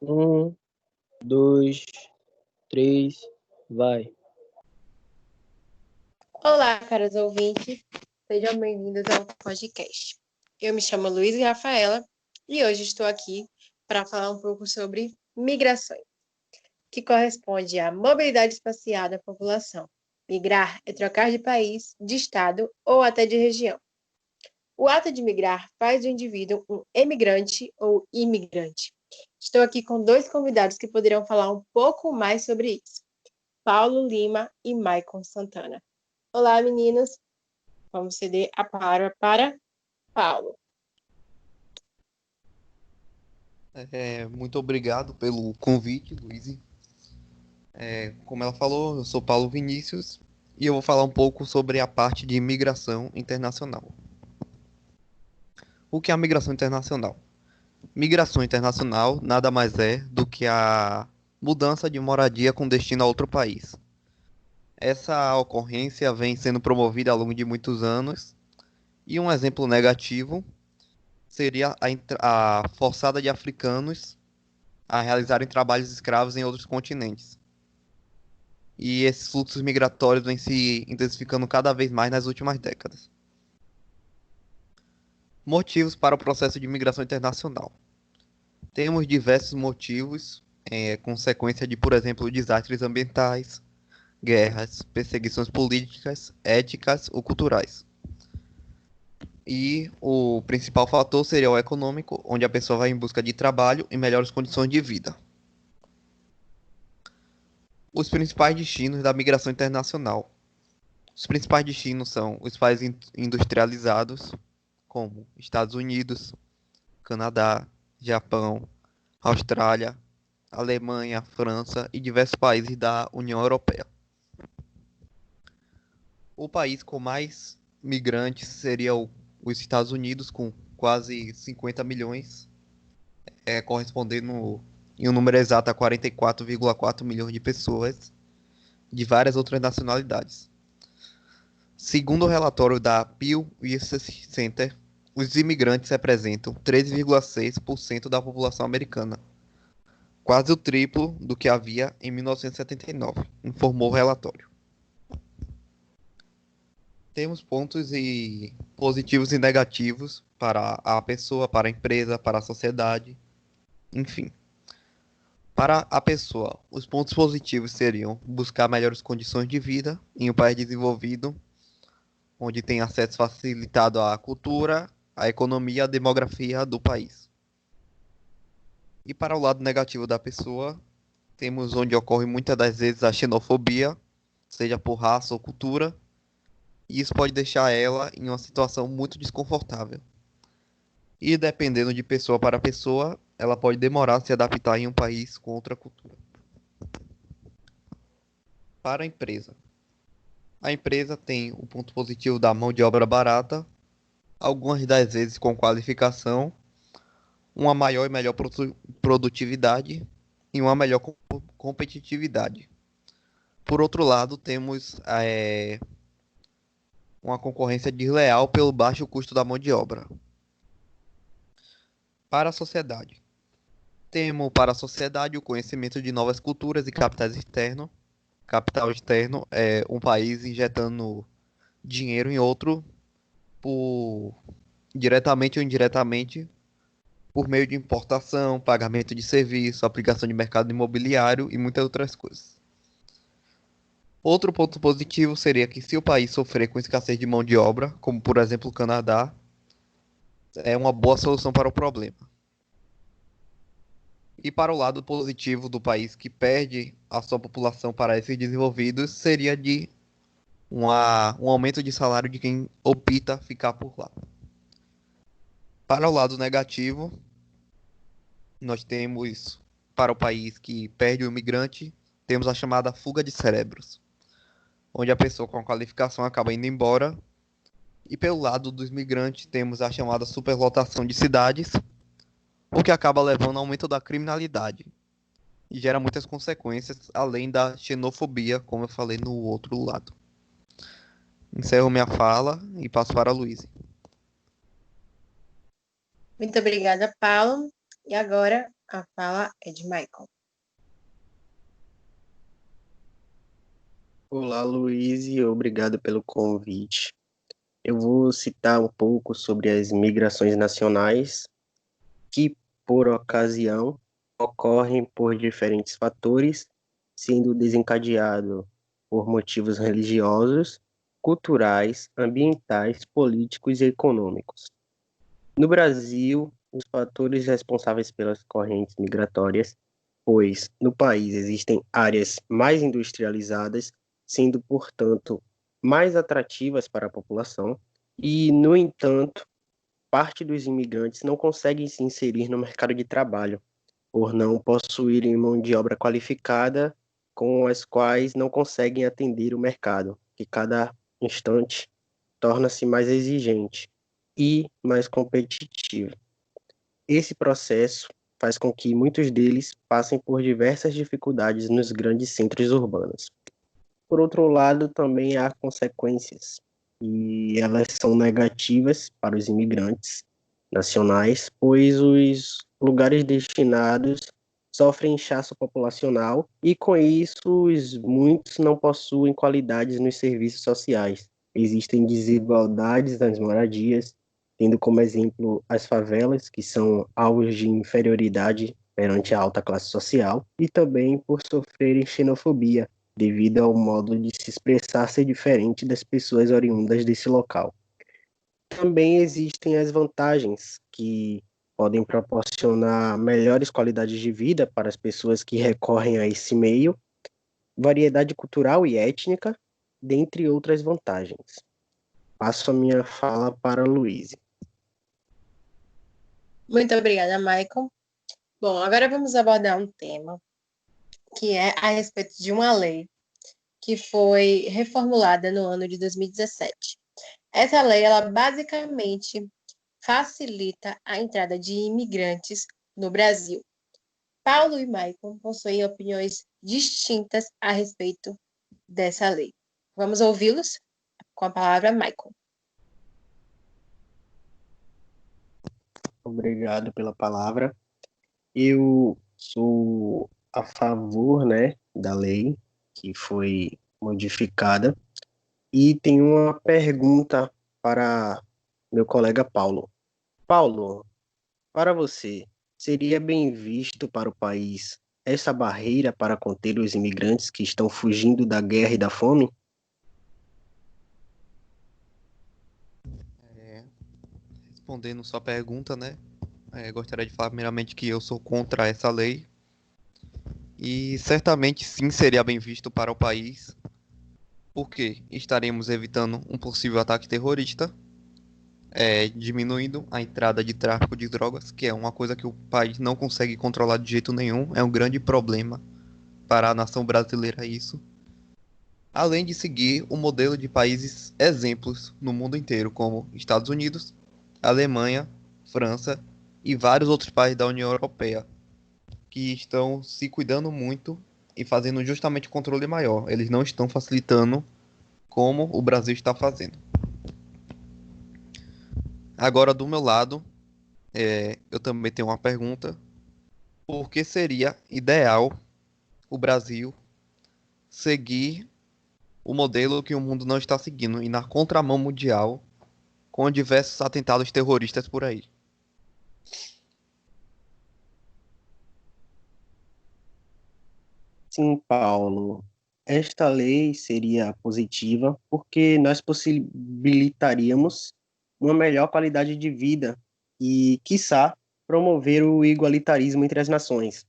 Um, dois, três, vai. Olá, caros ouvintes, sejam bem-vindos ao podcast. Eu me chamo Luiz Rafaela e hoje estou aqui para falar um pouco sobre migrações, que corresponde à mobilidade espacial da população. Migrar é trocar de país, de estado ou até de região. O ato de migrar faz do indivíduo um emigrante ou imigrante. Estou aqui com dois convidados que poderão falar um pouco mais sobre isso: Paulo Lima e Maicon Santana. Olá, meninos. Vamos ceder a palavra para Paulo. Muito obrigado pelo convite, Luiz. Como ela falou, eu sou Paulo Vinícius e eu vou falar um pouco sobre a parte de migração internacional. O que é a migração internacional? Migração internacional nada mais é do que a mudança de moradia com destino a outro país. Essa ocorrência vem sendo promovida ao longo de muitos anos e um exemplo negativo seria a forçada de africanos a realizarem trabalhos escravos em outros continentes. E esses fluxos migratórios vêm se intensificando cada vez mais nas últimas décadas. Motivos para o processo de migração internacional. Temos diversos motivos, consequência de, por exemplo, desastres ambientais, guerras, perseguições políticas, éticas ou culturais. E o principal fator seria o econômico, onde a pessoa vai em busca de trabalho e melhores condições de vida. Os principais destinos da migração internacional. Os principais destinos são os países industrializados, como Estados Unidos, Canadá, Japão, Austrália, Alemanha, França e diversos países da União Europeia. O país com mais migrantes seria os Estados Unidos, com quase 50 milhões, correspondendo em um número exato a 44,4 milhões de pessoas de várias outras nacionalidades. Segundo o relatório da Pew Research Center, os imigrantes representam 13,6% da população americana, quase o triplo do que havia em 1979, informou o relatório. Temos pontos positivos e negativos para a pessoa, para a empresa, para a sociedade, enfim. Para a pessoa, os pontos positivos seriam buscar melhores condições de vida em um país desenvolvido, onde tem acesso facilitado à cultura, à economia e à demografia do país. E para o lado negativo da pessoa, temos onde ocorre muitas das vezes a xenofobia, seja por raça ou cultura, e isso pode deixar ela em uma situação muito desconfortável. E dependendo de pessoa para pessoa, ela pode demorar a se adaptar em um país com outra cultura. Para a empresa tem o ponto positivo da mão de obra barata, algumas das vezes com qualificação, uma maior e melhor produtividade e uma melhor competitividade. Por outro lado, temos uma concorrência desleal pelo baixo custo da mão de obra. Para a sociedade. Temos para a sociedade o conhecimento de novas culturas e capitais externos. Capital externo é um país injetando dinheiro em outro diretamente ou indiretamente por meio de importação, pagamento de serviço, aplicação de mercado imobiliário e muitas outras coisas. Outro ponto positivo seria que se o país sofrer com escassez de mão de obra, como por exemplo o Canadá, é uma boa solução para o problema. E para o lado positivo do país que perde a sua população para esses desenvolvidos, seria de um aumento de salário de quem opta ficar por lá. Para o lado negativo, nós temos, para o país que perde o imigrante, temos a chamada fuga de cérebros, onde a pessoa com a qualificação acaba indo embora. E pelo lado dos migrantes, temos a chamada superlotação de cidades, o que acaba levando ao aumento da criminalidade e gera muitas consequências, além da xenofobia, como eu falei no outro lado. Encerro minha fala e passo para a Luísa. Muito obrigada, Paulo. E agora a fala é de Michael. Olá, Luiz, e obrigado pelo convite. Eu vou citar um pouco sobre as migrações nacionais, que, por ocasião, ocorrem por diferentes fatores, sendo desencadeado por motivos religiosos, culturais, ambientais, políticos e econômicos. No Brasil, os fatores responsáveis pelas correntes migratórias, pois no país existem áreas mais industrializadas, sendo, portanto, mais atrativas para a população, e, no entanto, parte dos imigrantes não conseguem se inserir no mercado de trabalho, por não possuírem mão de obra qualificada com as quais não conseguem atender o mercado, que cada instante torna-se mais exigente e mais competitivo. Esse processo faz com que muitos deles passem por diversas dificuldades nos grandes centros urbanos. Por outro lado, também há consequências, e elas são negativas para os imigrantes nacionais, pois os lugares destinados sofrem inchaço populacional e, com isso, muitos não possuem qualidades nos serviços sociais. Existem desigualdades nas moradias, tendo como exemplo as favelas, que são alvos de inferioridade perante a alta classe social, e também por sofrerem xenofobia, devido ao modo de se expressar ser diferente das pessoas oriundas desse local. Também existem as vantagens que podem proporcionar melhores qualidades de vida para as pessoas que recorrem a esse meio, variedade cultural e étnica, dentre outras vantagens. Passo a minha fala para a Luíse. Muito obrigada, Michael. Bom, agora vamos abordar um tema que é a respeito de uma lei que foi reformulada no ano de 2017. Essa lei, ela basicamente facilita a entrada de imigrantes no Brasil. Paulo e Michael possuem opiniões distintas a respeito dessa lei. Vamos ouvi-los com a palavra Michael. Obrigado pela palavra. Eu sou a favor, né, da lei que foi modificada e tenho uma pergunta para meu colega Paulo. Paulo, para você, seria bem visto para o país essa barreira para conter os imigrantes que estão fugindo da guerra e da fome? Respondendo sua pergunta, né? Gostaria de falar primeiramente que eu sou contra essa lei e certamente sim seria bem visto para o país, porque estaremos evitando um possível ataque terrorista, diminuindo a entrada de tráfico de drogas, que é uma coisa que o país não consegue controlar de jeito nenhum, é um grande problema para a nação brasileira isso. Além de seguir o modelo de países exemplos no mundo inteiro, como Estados Unidos, Alemanha, França e vários outros países da União Europeia, que estão se cuidando muito e fazendo justamente o controle maior. Eles não estão facilitando como o Brasil está fazendo. Agora, do meu lado, eu também tenho uma pergunta. Por que seria ideal o Brasil seguir o modelo que o mundo não está seguindo e na contramão mundial com diversos atentados terroristas por aí? Sim, Paulo. Esta lei seria positiva porque nós possibilitaríamos uma melhor qualidade de vida e, quiçá, promover o igualitarismo entre as nações.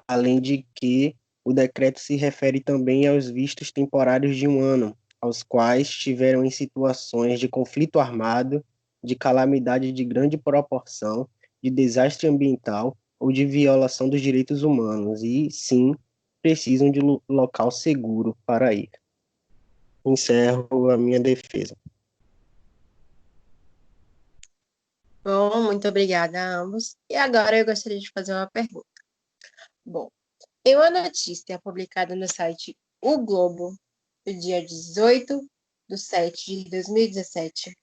Além de que o decreto se refere também aos vistos temporários de um ano, aos quais estiveram em situações de conflito armado, de calamidade de grande proporção, de desastre ambiental ou de violação dos direitos humanos, e sim precisam de local seguro para ir. Encerro a minha defesa. Bom, muito obrigada a ambos. E agora eu gostaria de fazer uma pergunta. Bom, em uma notícia publicada no site O Globo, no dia 18/7/2017,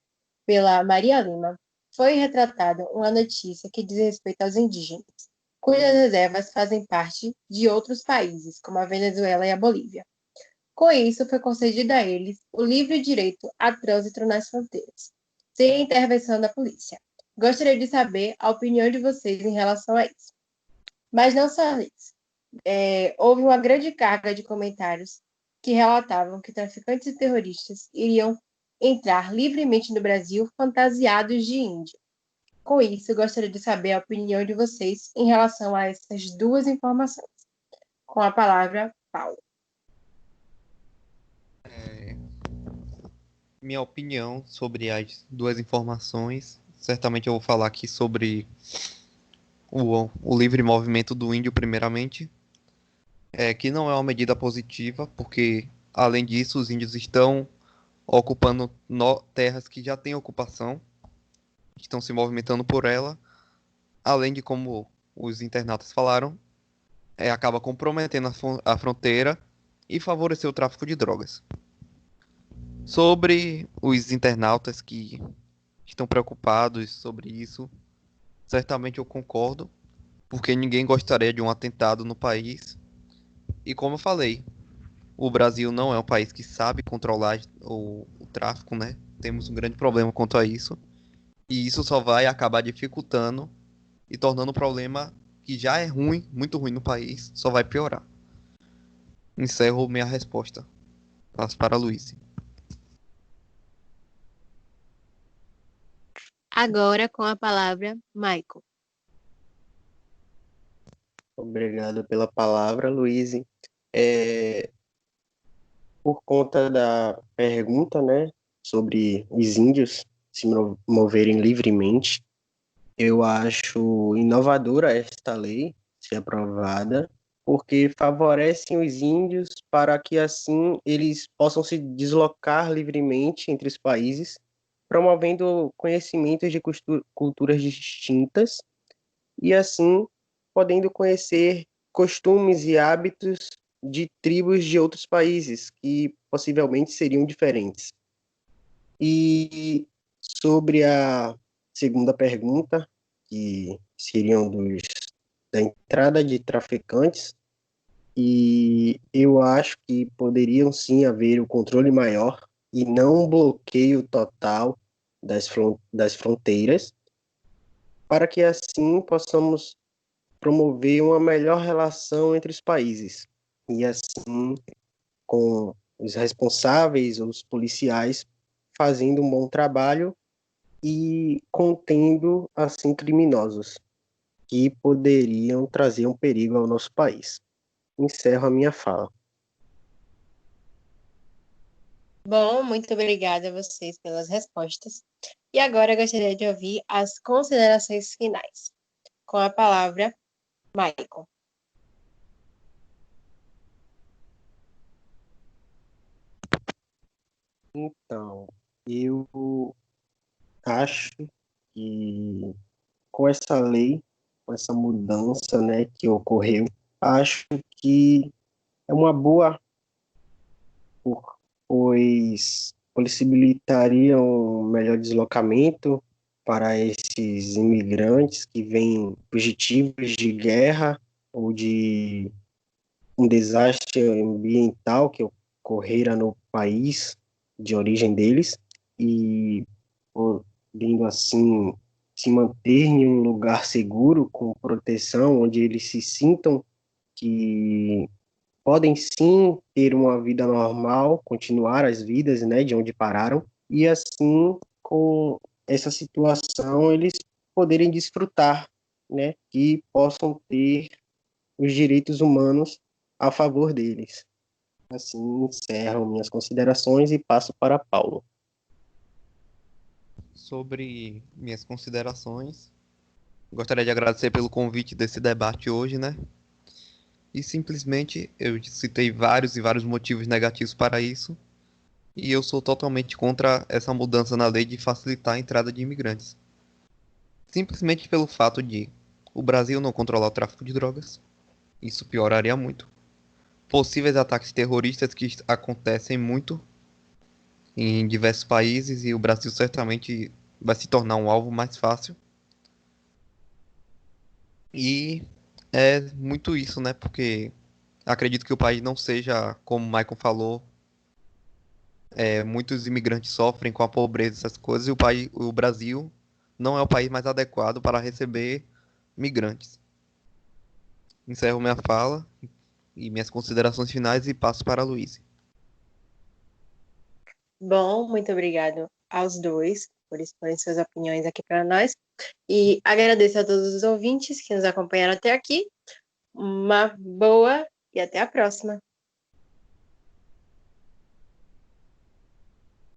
pela Maria Lima, foi retratada uma notícia que diz respeito aos indígenas, cujas reservas fazem parte de outros países, como a Venezuela e a Bolívia. Com isso, foi concedido a eles o livre direito a trânsito nas fronteiras, sem a intervenção da polícia. Gostaria de saber a opinião de vocês em relação a isso. Mas não só isso. Houve uma grande carga de comentários que relatavam que traficantes e terroristas iriam entrar livremente no Brasil fantasiados de índio. Com isso, gostaria de saber a opinião de vocês em relação a essas duas informações. Com a palavra, Paulo. Minha opinião sobre as duas informações, certamente eu vou falar aqui sobre o livre movimento do índio, primeiramente, que não é uma medida positiva, porque, além disso, os índios estão ocupando terras que já têm ocupação, estão se movimentando por ela, além de, como os internautas falaram, acaba comprometendo a fronteira e favorecer o tráfico de drogas. Sobre os internautas que estão preocupados sobre isso, certamente eu concordo, porque ninguém gostaria de um atentado no país. E como eu falei, o Brasil não é um país que sabe controlar o tráfico, né? Temos um grande problema quanto a isso. E isso só vai acabar dificultando e tornando o problema que já é ruim, muito ruim no país, só vai piorar. Encerro minha resposta. Passo para a Luísa. Agora, com a palavra, Michael. Obrigado pela palavra, Luiz. Por conta da pergunta, né, sobre os índios se moverem livremente, eu acho inovadora esta lei ser aprovada, porque favorecem os índios para que assim eles possam se deslocar livremente entre os países, promovendo conhecimentos de culturas distintas e assim podendo conhecer costumes e hábitos de tribos de outros países que possivelmente seriam diferentes. E sobre a segunda pergunta, que seriam da entrada de traficantes, e eu acho que poderiam sim haver o controle maior e não um bloqueio total das fronteiras, para que assim possamos promover uma melhor relação entre os países e assim com os responsáveis, os policiais fazendo um bom trabalho e contendo assim criminosos que poderiam trazer um perigo ao nosso país. Encerro a minha fala. Bom, muito obrigada a vocês pelas respostas. E agora eu gostaria de ouvir as considerações finais. Com a palavra, Michael. Então, eu acho que com essa lei, com essa mudança, né, que ocorreu, acho que é uma boa, pois possibilitaria um melhor deslocamento para esses imigrantes que vêm fugitivos de guerra ou de um desastre ambiental que ocorrera no país de origem deles e podendo assim se manter em um lugar seguro com proteção onde eles se sintam que podem sim ter uma vida normal, continuar as vidas, né, de onde pararam, e assim, com essa situação, eles poderem desfrutar, né, e possam ter os direitos humanos a favor deles. Assim, encerro minhas considerações e passo para Paulo. Sobre minhas considerações, gostaria de agradecer pelo convite desse debate hoje, né? E simplesmente eu citei vários e vários motivos negativos para isso, e eu sou totalmente contra essa mudança na lei de facilitar a entrada de imigrantes. Simplesmente pelo fato de o Brasil não controlar o tráfico de drogas, isso pioraria muito. Possíveis ataques terroristas que acontecem muito em diversos países e o Brasil certamente vai se tornar um alvo mais fácil. E é muito isso, né? Porque acredito que o país não seja, como o Michael falou, muitos imigrantes sofrem com a pobreza, essas coisas, e o Brasil não é o país mais adequado para receber migrantes. Encerro minha fala e minhas considerações finais e passo para a Luísa. Bom, muito obrigado aos dois por exporem suas opiniões aqui para nós. E agradeço a todos os ouvintes que nos acompanharam até aqui. Uma boa e até a próxima.